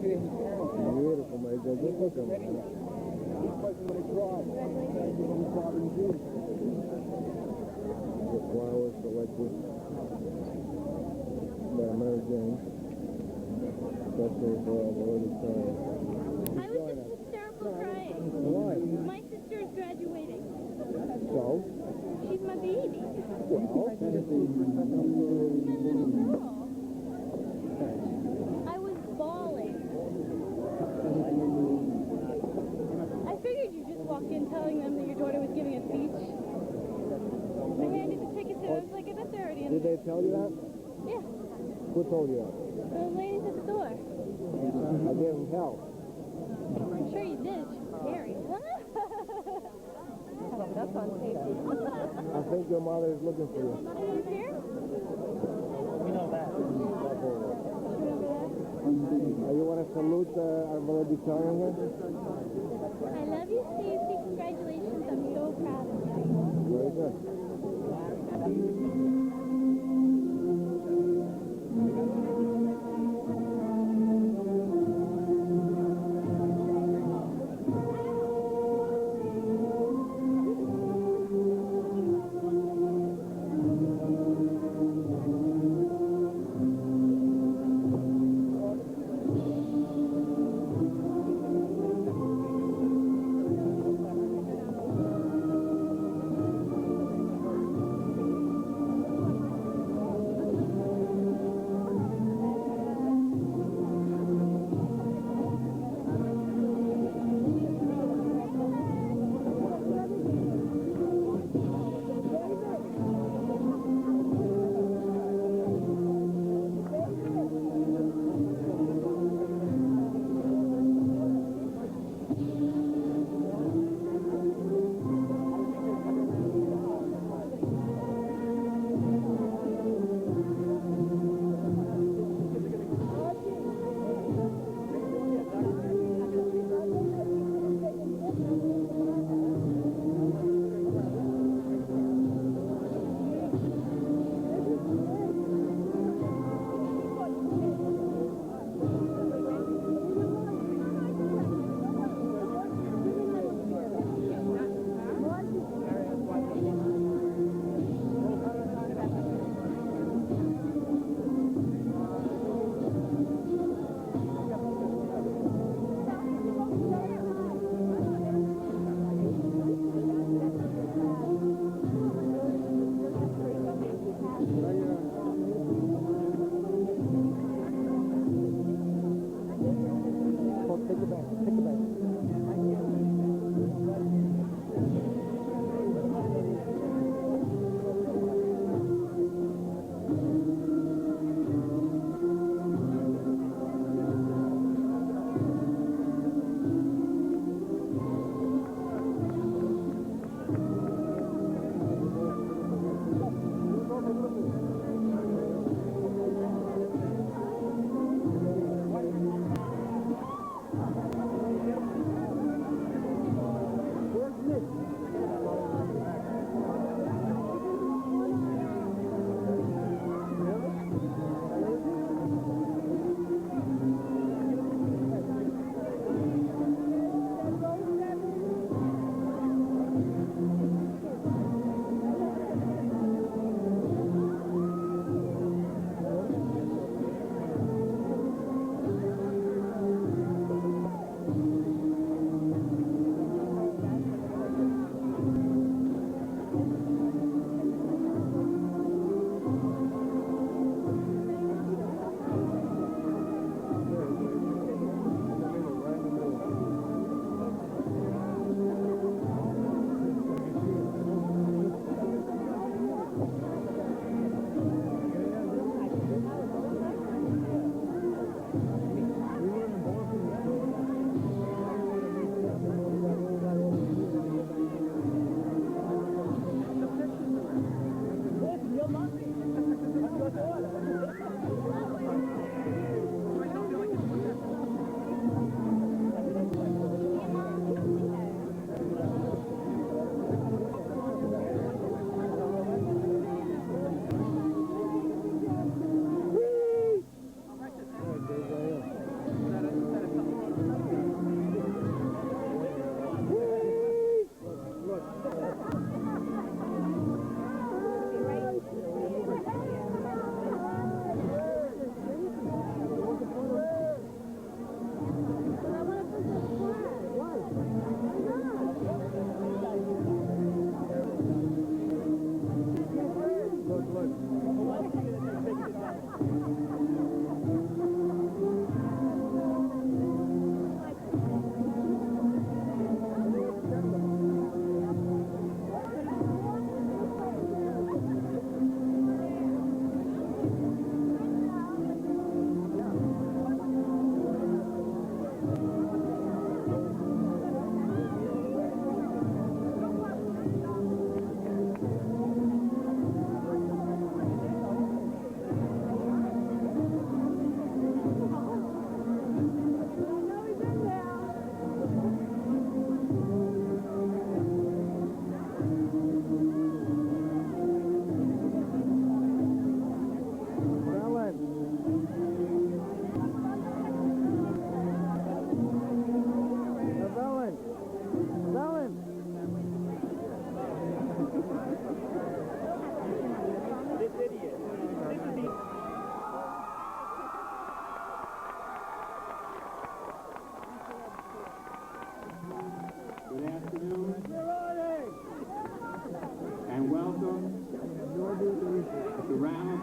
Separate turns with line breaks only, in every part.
Beautiful, my God. Just look at him. The flowers selected by Mary Jane. Especially for all the little time.
I was just hysterical crying.
Why?
My sister is graduating.
So?
She's my baby.
Well,
My little girl. I was bawling. I figured you just walked in telling them that your daughter was giving a speech. I handed the tickets and I was like, I bet they're already in
did they tell you that?
Yeah.
Who told you that?
The ladies at the door.
I didn't tell.
I'm sure you did. She's scary. That's on Stacy.
I think your mother is looking for you.
She's here?
We know that.
You want to salute our valedictorian here?
I love you, Stacy. Congratulations. I'm so proud of you.
Very good.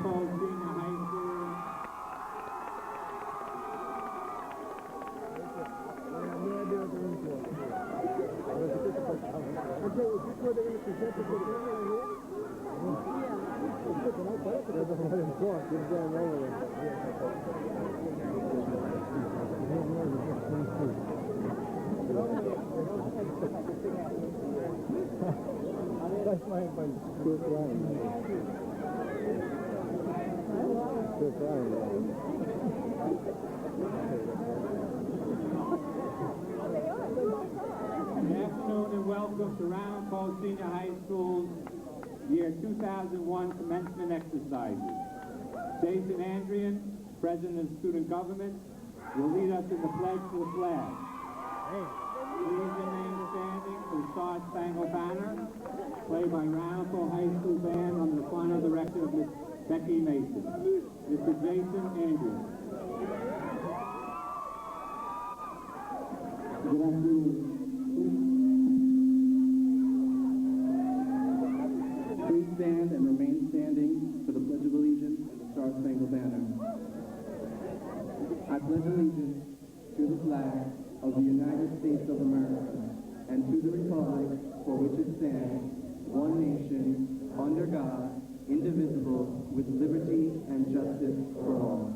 Falls Senior High School.
That's my point. Still crying. Still crying.
Good afternoon and welcome to Round Falls Senior High School's year 2001 commencement exercises. Jason Andrian, President of Student Government, will lead us in the pledge to the flag. Please remain standing for the Star Spangled Banner, played by Round Falls High School Band under the final direction of Miss Becky Mason. Mr. Jason Andrian. Good afternoon. Please stand and remain standing for the Pledge of Allegiance and the Star Spangled Banner. I pledge allegiance to the flag of the United States of America and to the republic for which it stands, one nation, under God, indivisible, with liberty and justice for all.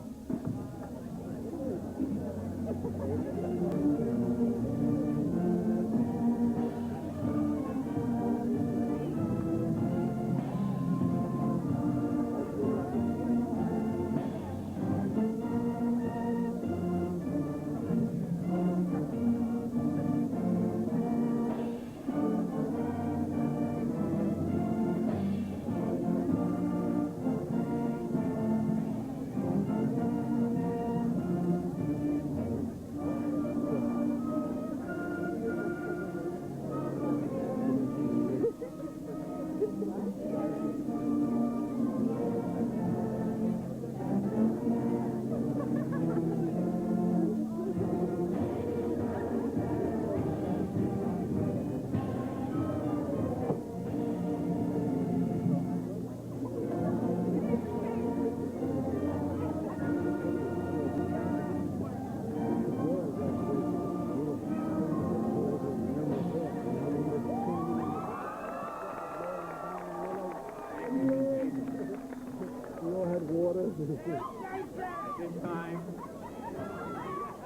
At this time,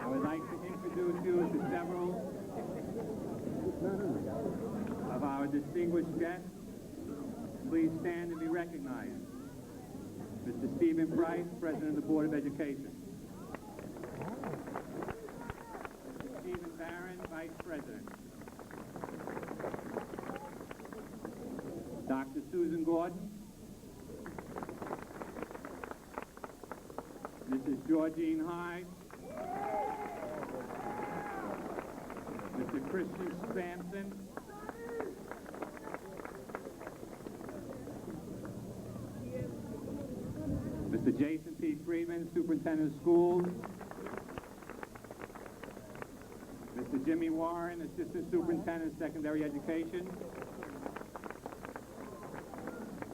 I would like to introduce you to several of our distinguished guests. Please stand and be recognized. Mr. Stephen Price, President of the Board of Education. Mr. Stephen Barron, Vice President. Dr. Susan Gordon. Mrs. Georgine Hyde. Mr. Christian Sampson. Mr. Jason P. Freeman, Superintendent of Schools. Mr. Jimmy Warren, Assistant Superintendent of Secondary Education.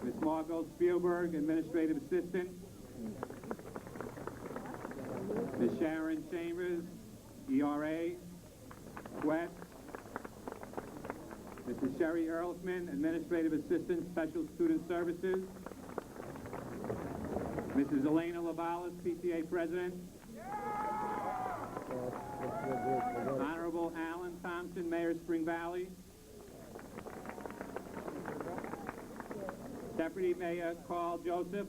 Ms. Margot Spielberg, Administrative Assistant. Ms. Sharon Chambers, ERA, Quest. Mrs. Sherry Earlsman, Administrative Assistant, Special Student Services. Mrs. Elena Lavalas, PTA President. Honorable Alan Thompson, Mayor Spring Valley. Deputy Mayor Carl Joseph.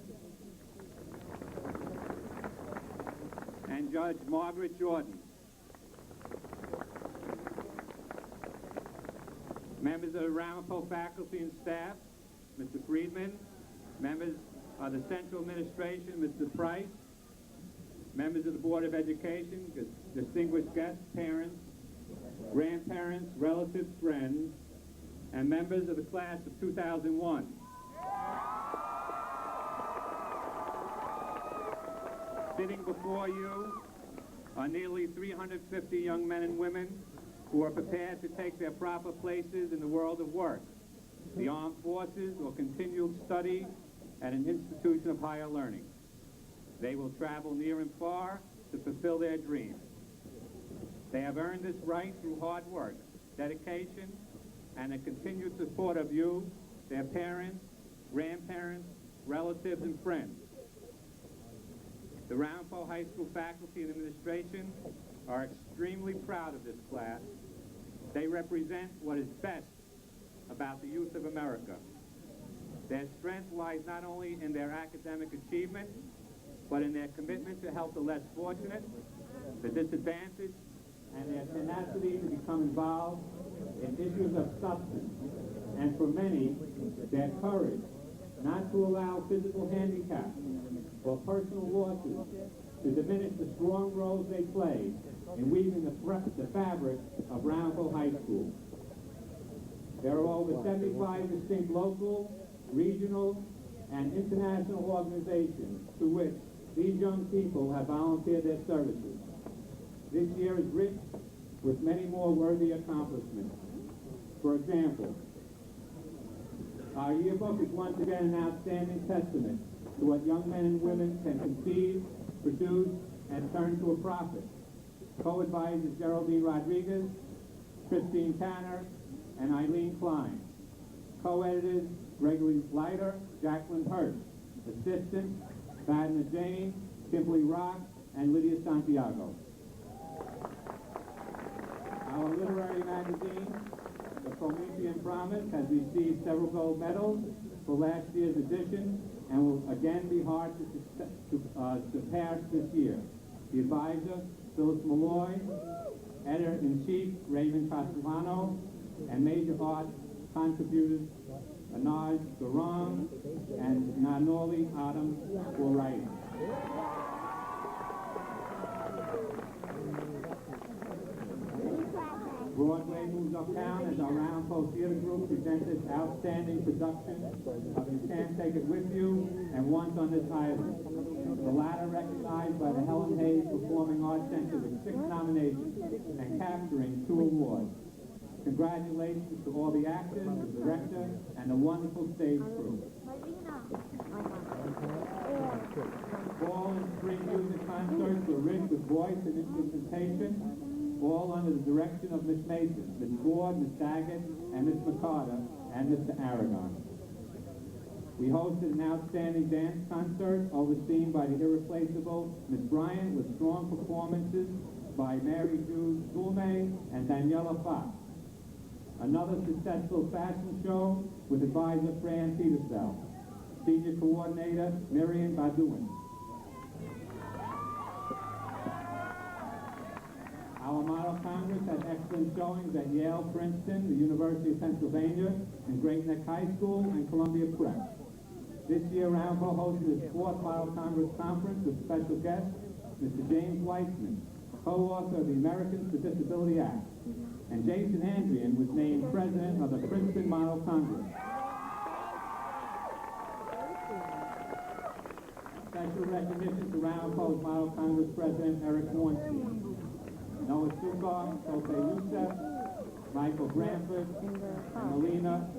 And Judge Margaret Jordan. Members of the Ramapo faculty and staff, Mr. Friedman. Members of the Central Administration, Mr. Price. Members of the Board of Education, distinguished guests, parents, grandparents, relatives, friends, and members of the class of 2001. Sitting before you are nearly 350 young men and women who are prepared to take their proper places in the world of work, the armed forces or continual study, at an institution of higher learning. They will travel near and far to fulfill their dreams. They have earned this right through hard work, dedication, and the continued support of you, their parents, grandparents, relatives, and friends. The Ramapo High School faculty and administration are extremely proud of this class. They represent what is best about the youth of America. Their strength lies not only in their academic achievement, but in their commitment to help the less fortunate, the disadvantaged, and their tenacity to become involved in issues of substance. And for many, their courage not to allow physical handicap or personal losses to diminish the strong roles they play in weaving the fabric of Ramapo High School. There are over 75 distinct local, regional, and international organizations to which these young people have volunteered their services. This year is rich with many more worthy accomplishments. For example, our yearbook is once again an outstanding testament to what young men and women can conceive, produce, and turn to a profit. Co-advisors Geraldine Rodriguez, Christine Tanner, and Eileen Klein. Co-editors Gregory Leiter, Jacqueline Hurst. Assistants Badna Jane, Kimberly Rock, and Lydia Santiago. Our literary magazine, The Promethean Promise, has received several gold medals for last year's edition and will again be hard to surpass this year. The advisor, Phyllis Malloy, editor-in-chief, Raymond Castellano, and major art contributors, Anaj Garang and Nanoli Adam, for writing. Broadway moves uptown as our Ramapo Theater Group presents its outstanding production of You Can't Take It With You and Once on This Island. The latter recognized by the Helen Hayes Performing Arts Center with 6 nominations and capturing 2 awards. Congratulations to all the actors, the director, and the wonderful stage crew. Fall and spring music concerts were rich with voice and instrumentation, all under the direction of Miss Mason, Miss Ford, Miss Daggett, and Miss McCarter, and Mr. Aragon. We hosted an outstanding dance concert overseen by the irreplaceable Miss Bryant with strong performances by Mary Jude Gourmet and Daniela Fox. Another successful fashion show with advisor Fran Petersell, senior coordinator Miriam Badouin. Our Model Congress had excellent showings at Yale, Princeton, the University of Pennsylvania, and Great Neck High School and Columbia Prep. This year, Ramapo hosted its 4th Model Congress Conference with special guest, Mr. James Weissman, co-author of the Americans with Disability Act, and Jason Andrian was named president of the Princeton Model Congress. Special recognition to Ramapo's Model Congress President Eric Hornstein, Noah Sukar, Jose Youssef, Michael Branford, and Melina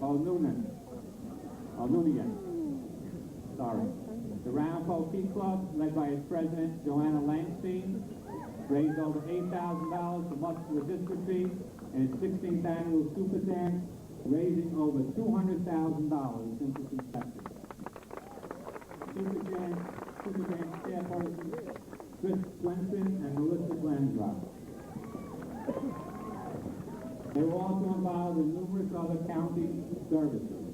O'Noonian. The Ramapo Key Club, led by its president, Joanna Langstein, raised over $8,000 for muscular dystrophy in its 16th annual Super Dance, raising over $200,000 since its inception. Super Dance chairperson Chris Swenson and Melissa Glandrop. They were also involved in numerous other county services.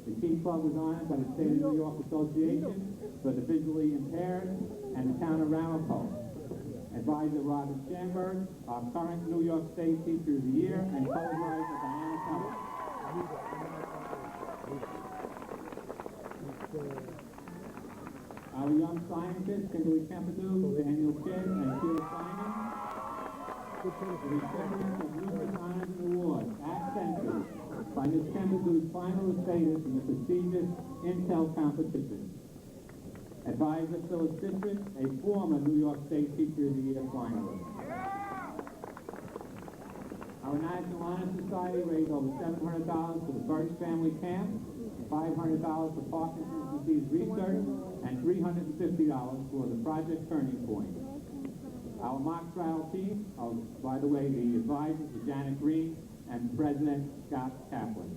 The Key Club was honored by the State of New York Association for the Visually Impaired and the Town of Ramapo. Advisor Robert Schamberg, our current New York State Teacher of the Year, and co-advisor Diana Cummings. Our young scientists, Kimberly Kempadu, Daniel Kidd, and Sheila Simon, the recipients of numerous honors and awards, accented by Ms. Kempadu's finalist status in the prestigious Intel competition. Advisor Phyllis Citrus, a former New York State Teacher of the Year finalist. Our National Honor Society raised over $700 for the Birch Family Camp $500 for Parkinson's disease research, and $350 for the Project Turning Point. Our mock trial team, by the way, the advisors are Janet Green and President Scott Kaplan.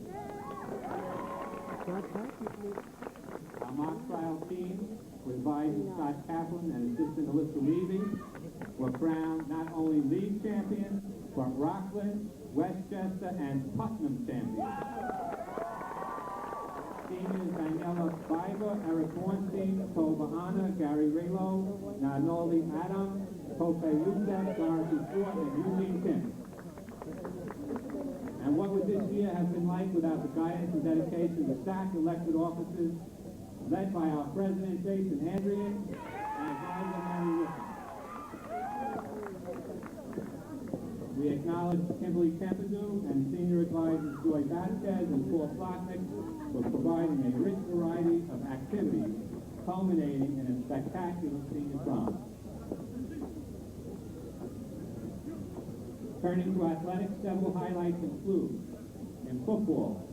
Our mock trial team, with advisor Scott Kaplan and assistant Alyssa Levy, were crowned not only league champions, but Rockland, Westchester, and Putnam champions. Seniors Daniela Biber, Eric Hornstein, Tova Anna, Gary Relo, Nanoli Adam, Kofe Youssef, Dorothy Ford, and Eugene Kim. And what would this year have been like without the guidance and dedication of the SAC elected officers, led by our President Jason Andrian and Advisor Mary Wilson. We acknowledge Kimberly Kempadu and Senior Advisors Joy Vasquez and Paul Flotnick for providing a rich variety of activities culminating in a spectacular senior prom. Turning to athletics, several highlights include, in football,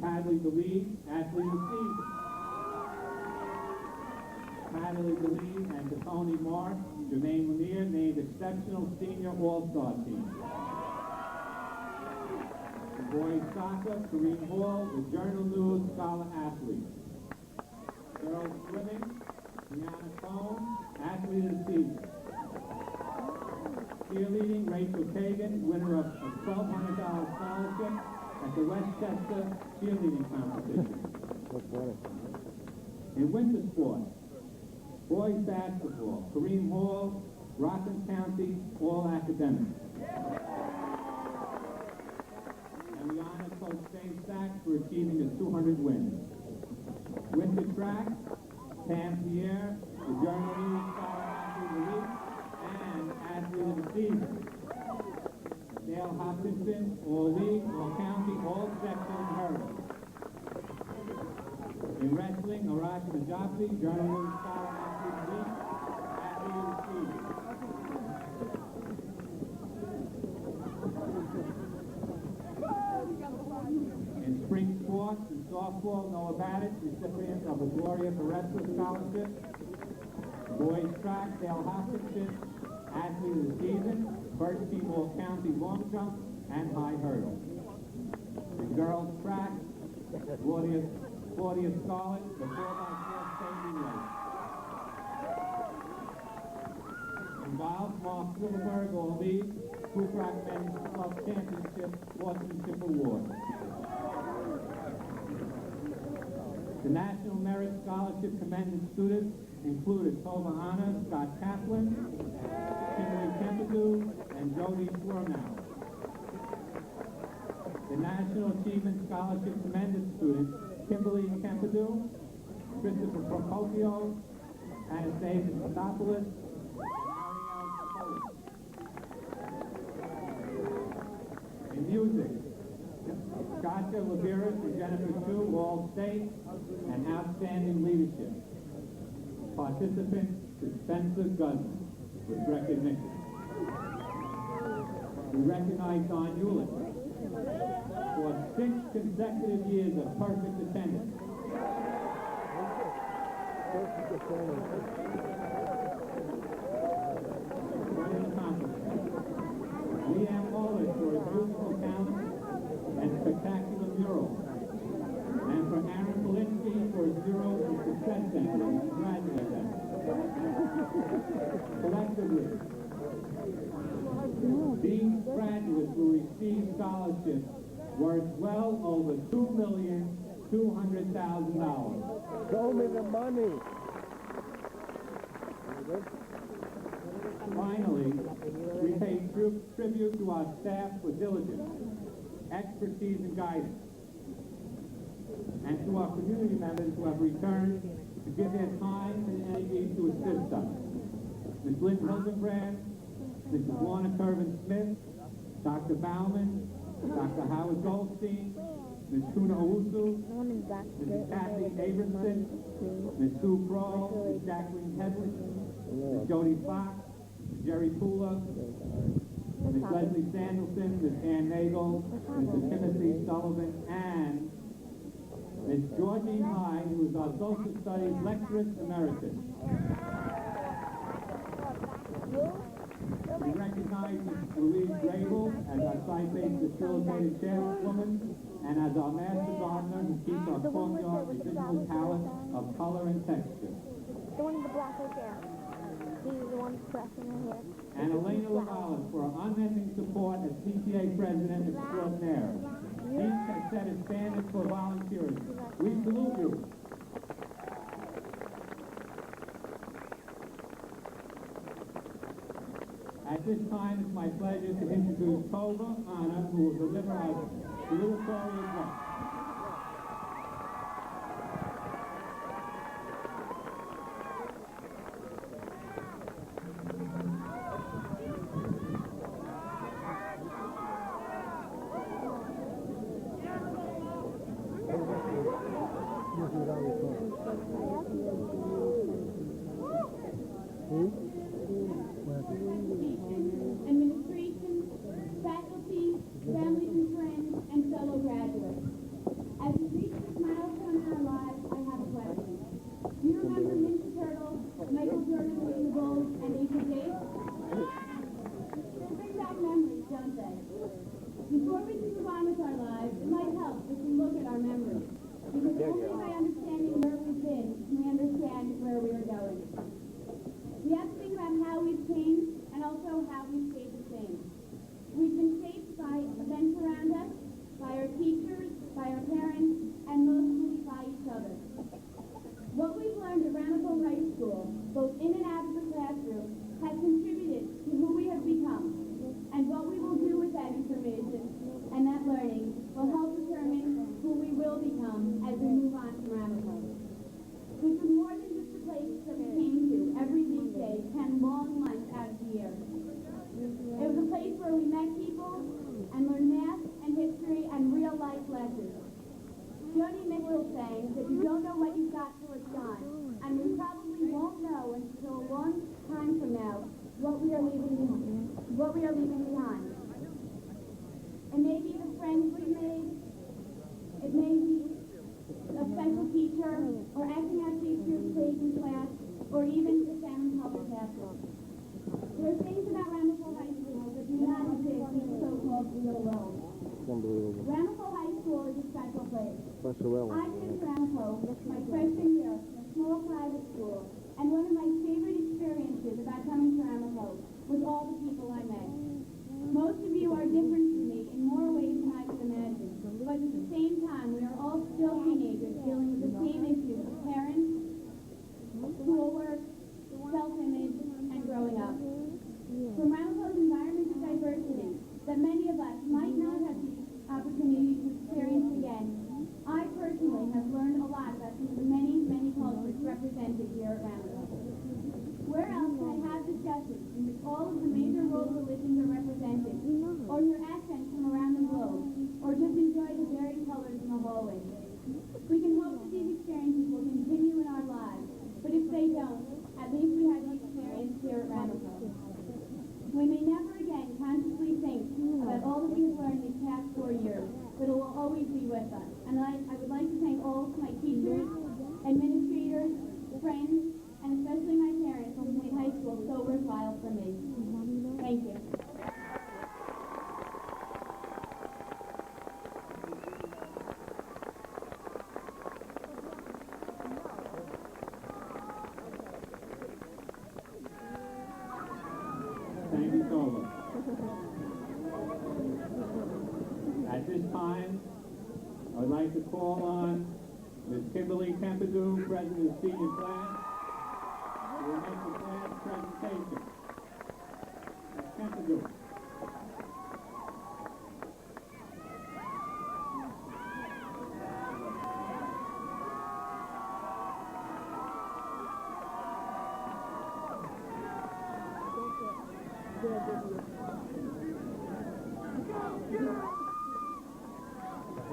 Hadley the lead, athlete of the season. Hadley the lead and Tony Marsh, Jermaine Lanier named exceptional senior all-star team. The boys soccer, Kareem Hall, the Journal News Scholar Athlete. Girls swimming, Brianna Cohn, athlete of the season. Cheerleading, Rachel Kagan, winner of a $1,200 scholarship at the Westchester cheerleading competition. In winter sports, boys basketball, Kareem Hall, Rockland County, all academics. And we honor Coach Dave Sachs for achieving his 200 wins. Winter track, Pam Pierre, the Journal News Scholar Athlete of the Week, and Athlete of the Season. Dale Hopkinson, all league, all county, all sections hurdles. In wrestling, Arash Najafli, Journal News Scholar Athlete of the Week, Athlete of the Season. In spring sports and softball, Noah Babbage, recipient of the Gloria Barresta Scholarship. Boys track, Dale Hopkinson, Athlete of the Season, first team all-county long jump, and high hurdle. In girls track, Claudia Scarlett, the 4x4 state relay. In golf, Mark Silverberg, all league, Coop Rock Men's Club Championship, Sportsmanship Award. The National Merit Scholarship commended students included Tova Anna, Scott Kaplan, Kimberly Kempadu, and Jody Schwermauer. The National Achievement Scholarship commended students Kimberly Kempadu, Christopher Procopio, Anastasia Papadopoulos, and in music, Gotcha Laviris and Jennifer Chu, all state, and outstanding leadership. Participant Spencer Guzman with recognition. We recognize Don Hewlett for 6 consecutive years of perfect attendance. What an accomplishment. Leanne Wallace for his musical talent and spectacular mural. And for Aaron Polinsky for his Zero to Success Center. Congratulate them. Collectively, these graduates will receive scholarships worth well over $2,200,000.
Show me the money.
Finally, we pay tribute to our staff for diligence, expertise, and guidance, and to our community members who have returned to give their time and energy to assist us. Ms. Lynn Hildenbrand, Mrs. Lorna Curvin-Smith, Dr. Bauman, Dr. Howard Goldstein, Ms. Tuna Owusu, Mrs. Kathy Abramson, Ms. Sue Brawl, Ms. Jacqueline Hedley, Ms. Jody Fox, Ms. Jerry Pula, Ms. Leslie Sandelson, Ms. Ann Nagel, Mr. Timothy Sullivan, and Ms. Georgine Hyde, who is our Social Studies Lecturess Emeritus. We recognize Ms. Louise Grable as our site-based facilitated chairwoman and as our master gardener who keeps our courtyard residual palette of color and texture.
The one with the black hair. These are the ones pressing in here.
And Elena Lavales for her unending support as PTA President Extraordinaire. Each has set a standard for volunteers. We salute you. At this time, it's my pleasure to introduce Tova Anna, who will deliver our salutatory address.
Administration, faculty, families and friends, and fellow graduates. As we reach this milestone in our lives, I have a question. Do you remember Ninja Turtle, Michael Jordan, Lily Bowles, and Asa Jake? They bring back memories, don't they? Before we can move on with our lives, it might help if we look at our memories. Because only by understanding where we've been can we understand where we are going. We have to think about how we've changed and also how we've stayed the same. We've been shaped by events around us, by our teachers, by our parents, and mostly by each other. What we've learned at Ramapo High School, both in and out of the classroom, has contributed to who we have become. And what we will do with that information and that learning will help determine who we will become as we move on from Ramapo. Which was more than just a place that we came to every weekday, 10 long months out of the year. It was a place where we met people and learned math and history and real life lessons. Joni Mitchell sang that you don't know what you've got till it's gone, and we probably won't know until a long time from now what we are leaving behind. It may be the friends we've made, it may be a special teacher, or acting out Shakespeare's plays in class, or even the Salmon Public Castle. There are things about Ramapo High School that do not exist in the so-called real world.
Unbelievable.
Ramapo High School is a special place.
Special well.
I came to Ramapo my freshman year in a small private school, and one of my favorite experiences about coming to Ramapo was all the people I met. Most of you are different from me in more ways than I could imagine, but at the same time, we are all still teenagers dealing with the same issues of parents, schoolwork, self-image, and growing up. From Ramapo's environment of diversity that many of us might not have the opportunity to experience again, I personally have learned a lot about some of the many, many cultures represented here at Ramapo. Where else can I have discussions in which all of the major world religions are represented, or hear accents from around the globe, or just enjoy the varied colors in the hallways? We can hope that these experiences will continue in our lives, but if they don't, at least we had the experience here at Ramapo. We may never again consciously think about all that we have learned these past 4 years, but it will always be with us. And I would like to thank all of my teachers, administrators, friends, and especially my parents who made high school so worthwhile for me. Thank you.
Thank you, Tova. At this time, I would like to call on Ms. Kimberly Kempadu, President of Senior Class, who will make the class presentation. Ms. Kempadu.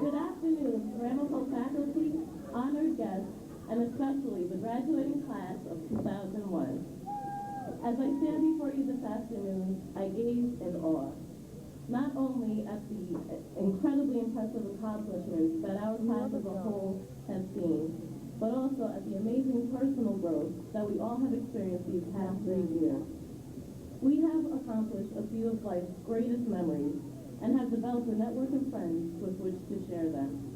Good afternoon, Ramapo faculty, honored guests, and especially the graduating class of 2001. As I stand before you this afternoon, I gaze in awe. not only at the incredibly impressive accomplishments that our class as a whole has seen, but also at the amazing personal growth that we all have experienced these past 3 years. We have accomplished a few of life's greatest memories and have developed a network of friends with which to share them.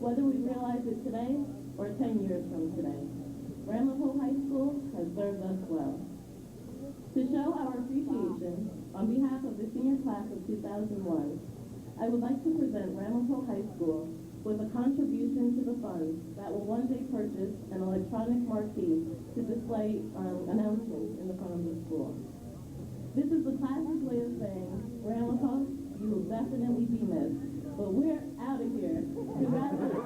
Whether we realize it today or 10 years from today, Ramapo High School has served us well. To show our appreciation, on behalf of the senior class of 2001, I would like to present Ramapo High School with a contribution to the funds that will one day purchase an electronic marquee to display announcements in the front of the school. This is the class's way of saying, Ramapo, you will definitely be missed, but we're out of here. Congratulations.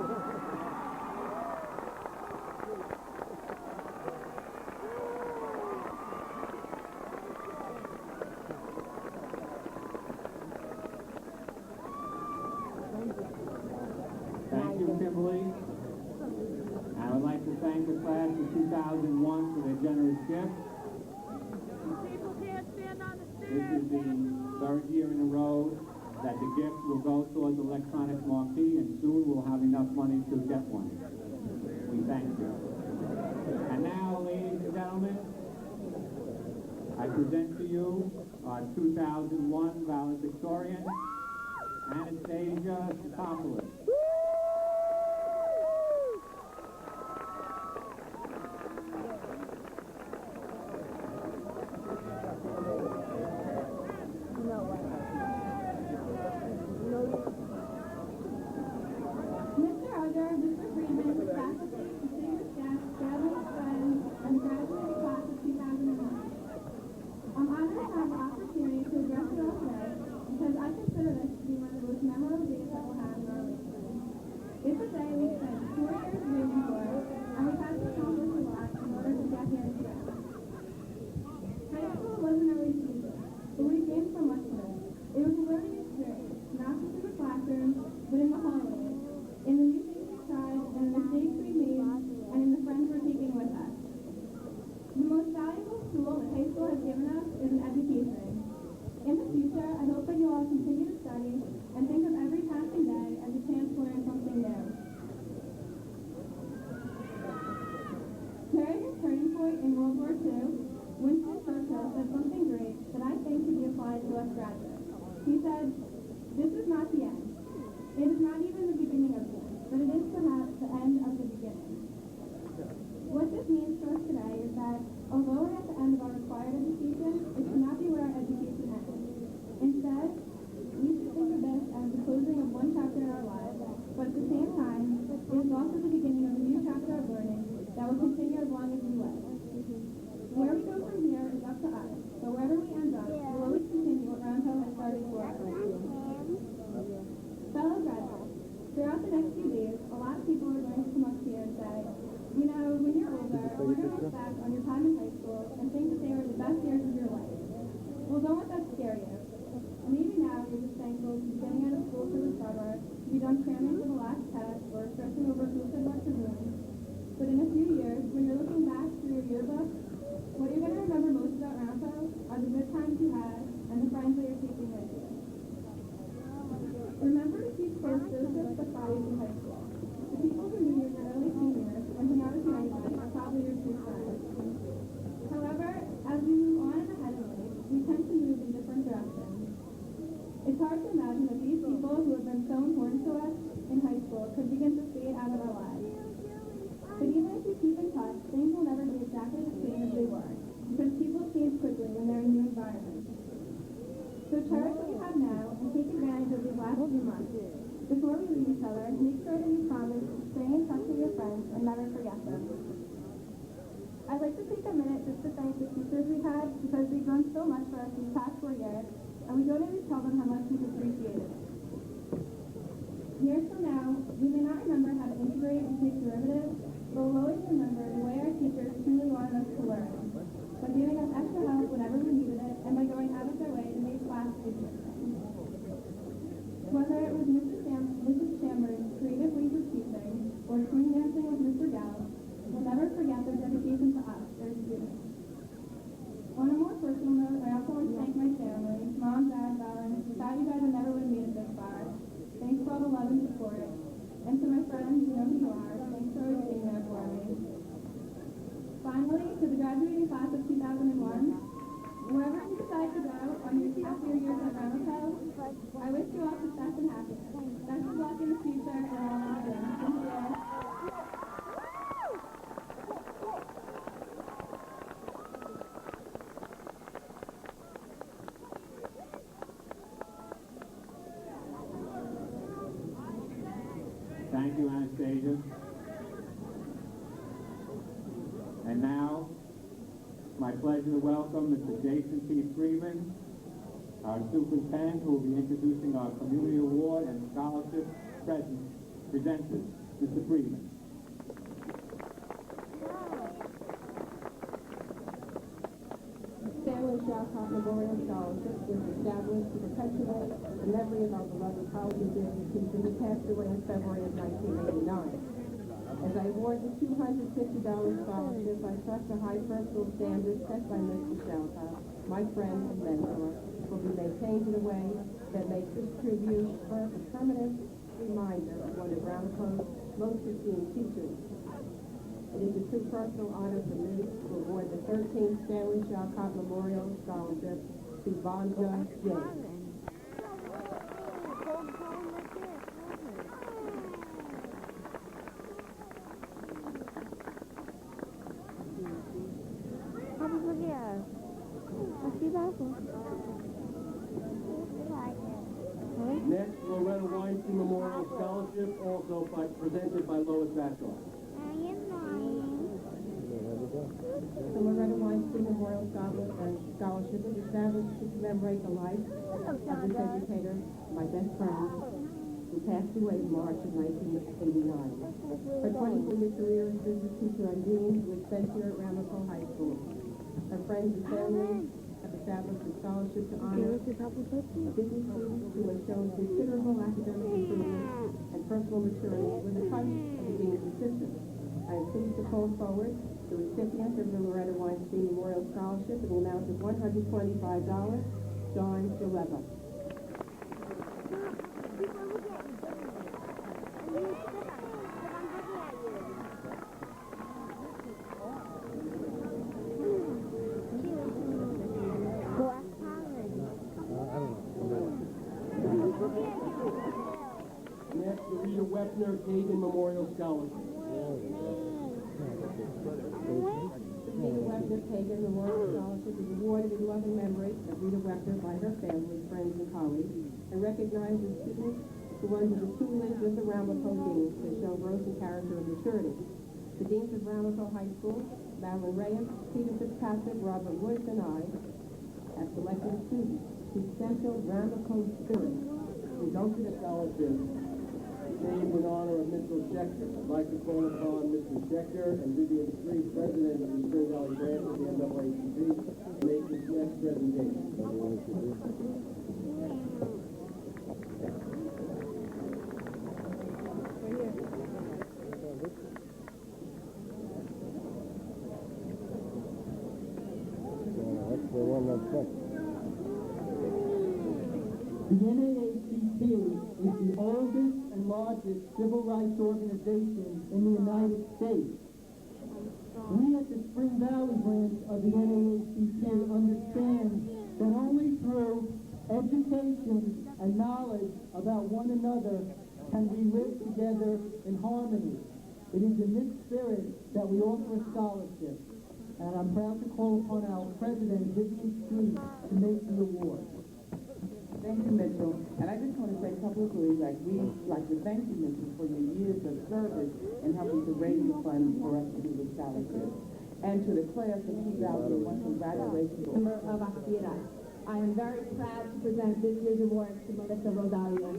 Thank you, Kimberly. I would like to thank the class of 2001 for their generous gift.
People can't stand on the
This
stairs.
is the third year in a row that the gift will go towards electronic marquee, and soon we'll have enough money to get one. We thank you. And now, ladies and gentlemen, I present to you our 2001 valedictorian, Anastasia Sotopoulos.
Mr. Unger, Mr. Freeman, faculty, distinguished guests, family, friends, and the graduating class of 2001. I'm honored to have the opportunity to address you all today because I consider this to be one of the most memorable days that we'll have in our lifetime. It's a day we spent 4 years waiting for, and we've had to accomplish a lot in order to get here today. High school wasn't always easy, but we gained so much from it. It was a learning experience, not just in the classroom, but in the hallways, in the new things we tried, and the mistakes we made, and in the friends we're taking with us. The most valuable tool that high school has given us is an education. In the future, I hope that you all continue to study and think of every passing day as a chance to learn something new. During his turning point in World War II, Winston Churchill said something great that I think should be applied to us graduates. He said, "This is not the end. It is not even the beginning of the end, but it is perhaps the end of the beginning." What this means to us today is that, although we're at the end of our required education, it should not be where our education ends. Instead, we should think of this as the closing of one chapter in our lives, but at the same time, it is also the beginning of a new chapter of learning that will continue as long as we live. Where we go from here is up to us, but wherever we end up, we'll always continue what Ramapo has started for us. Fellow graduates, throughout the next few days, a lot of people are going to come up to you and say, "You know, when you're older, we're going to look back on your time in high school and think that they were the best years of your life." Well, don't let that scare you. Maybe now you're just thankful to be getting out of school for the summer, to be done cramming for the last test, or stressing over who said what to whom. But in a few years, when you're looking back through your yearbook, what you're going to remember most about Ramapo are the good times you had and the friends that you're taking with you. Remember to keep close those that saw you in high school. The people who knew you in your early seniors and who now became anyone are probably your true friends. However, as we move on and ahead in life, we tend to move in different directions. It's hard to imagine that these people who have been so important to us in high school could begin to fade out of our lives. But even if you keep in touch, things will never be exactly the same as they were, because people change quickly when they're in new environments. So cherish what you have now and take advantage of these last few months. Before we leave each other, make sure that you promise to stay in touch with your friends and never forget them. I'd like to take a minute just to thank the teachers we've had because they've done so much for us these past 4 years, and we don't always tell them how much we've appreciated it. Years from now, we may not remember how to integrate and take derivatives, but we'll always remember the way our teachers truly wanted us to learn, by giving us extra help whenever we needed it, and by going out of their way to make class interesting. Whether it was Mrs. Chambers' creative ways of teaching, or swing dancing with Mr. Gallup, we'll never forget their dedication to us, their students. On a more personal note, I also want to thank my family, Mom, Dad, Valen, finally, to the graduating class of 2001, wherever you decide to go on your after your years at Ramapo, I wish you all success and happiness. Best of luck in the future and all that you're doing. Thank you all.
Thank you, Anastasia. And now, it's my pleasure to welcome Mr. Jason P. Freeman, our superintendent, who will be introducing our Community Award and Scholarship presenters. Mr. Freeman.
Stanley Shalcott Memorial Scholarship was established to perpetuate the memory of our beloved college and business teacher who passed away in February of 1989. As I award the $250 scholarship, I trust the high personal standards set by Mr. Shalcott, my friend and mentor, will be maintained in a way that makes this tribute a permanent reminder of one of Ramapo's most esteemed teachers. It is a true personal honor for me to award the 13th Stanley Shalcott Memorial Scholarship to Vanja James.
Next, Loretta Weinstein Memorial Scholarship, also presented by Lois Batchelor.
The Loretta Weinstein Memorial Scholarship is established to commemorate the life of this educator, my best friend, who passed away in March of 1989. Her 24-year career as business teacher and dean was spent here at Ramapo High School. Her friends and family have established a scholarship to honor business students who have shown considerable academic improvement and personal maturity with the touch of the dean's assistant. I am pleased to call forward the recipient of the Loretta Weinstein Memorial Scholarship in the amount of $125, John Jaleva.
Next, the Rita Wepner Kagan Memorial Scholarship.
The Rita Wepner Kagan Memorial Scholarship is awarded in loving memory of Rita Wepner by her family, friends, and colleagues, and recognizes students who under the tutelage of the Ramapo Deans have shown growth in character and maturity. The Deans of Ramapo High School, Madeline Reyes, Peter Fitzpatrick, Robert Woods, and I have selected students whose central Ramapo spirit resulted in
Scholarship named in honor of Mitchell Schechter. I'd like to call upon Mr. Schechter and Vivian Street, president of the Spring Valley branch of the NAACP, to make this next presentation.
That's the one that's next.
The NAACP is the oldest and largest civil rights organization in the United States. We at the Spring Valley branch of the NAACP understand that only through education and knowledge about one another can we live together in harmony. It is in this spirit that we offer a scholarship, and I'm proud to call upon our president, Vivian Street, to make the award.
Thank you, Mitchell. And I just want to say publicly, we'd like to thank you, Mitchell, for your years of service in helping to raise the funds for us to do this scholarship. And to the class of 2001, congratulations.
Member of Aspira. I am very proud to present this year's award to Melissa Rosario.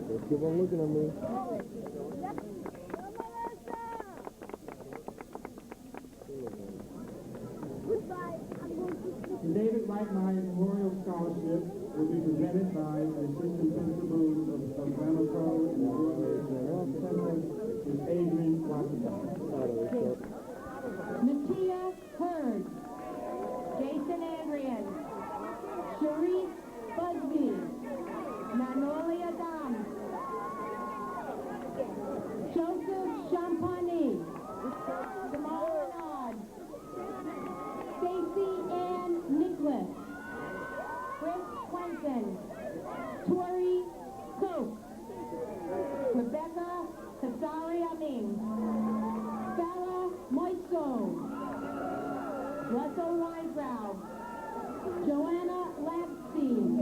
Just keep on looking at me.
The David Reitmeyer Memorial Scholarship will be presented by the Assistant Principal of Ramapo and the Ms. Adrian Washington.
Weintraub, Joanna Lapstein,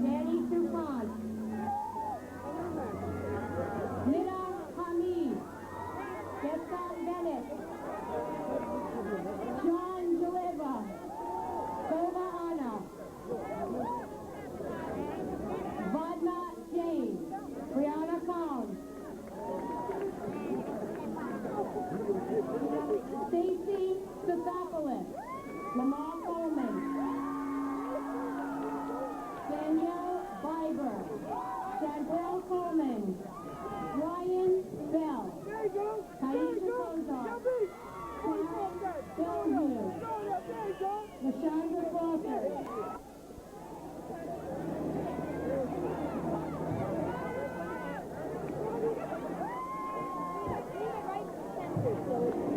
Danny Dupont, Nida Hamid, Gaston Bennett, John Jaleva, Sova Anna, Vadna Jane, Brianna Collins, Stacy Sotopoulos, Lamar Coleman, Danielle Biber, Chantel Coleman, Ryan Bell, Taisha Kozar, Clarence Bellevue, LaShondra Crawford,
Right.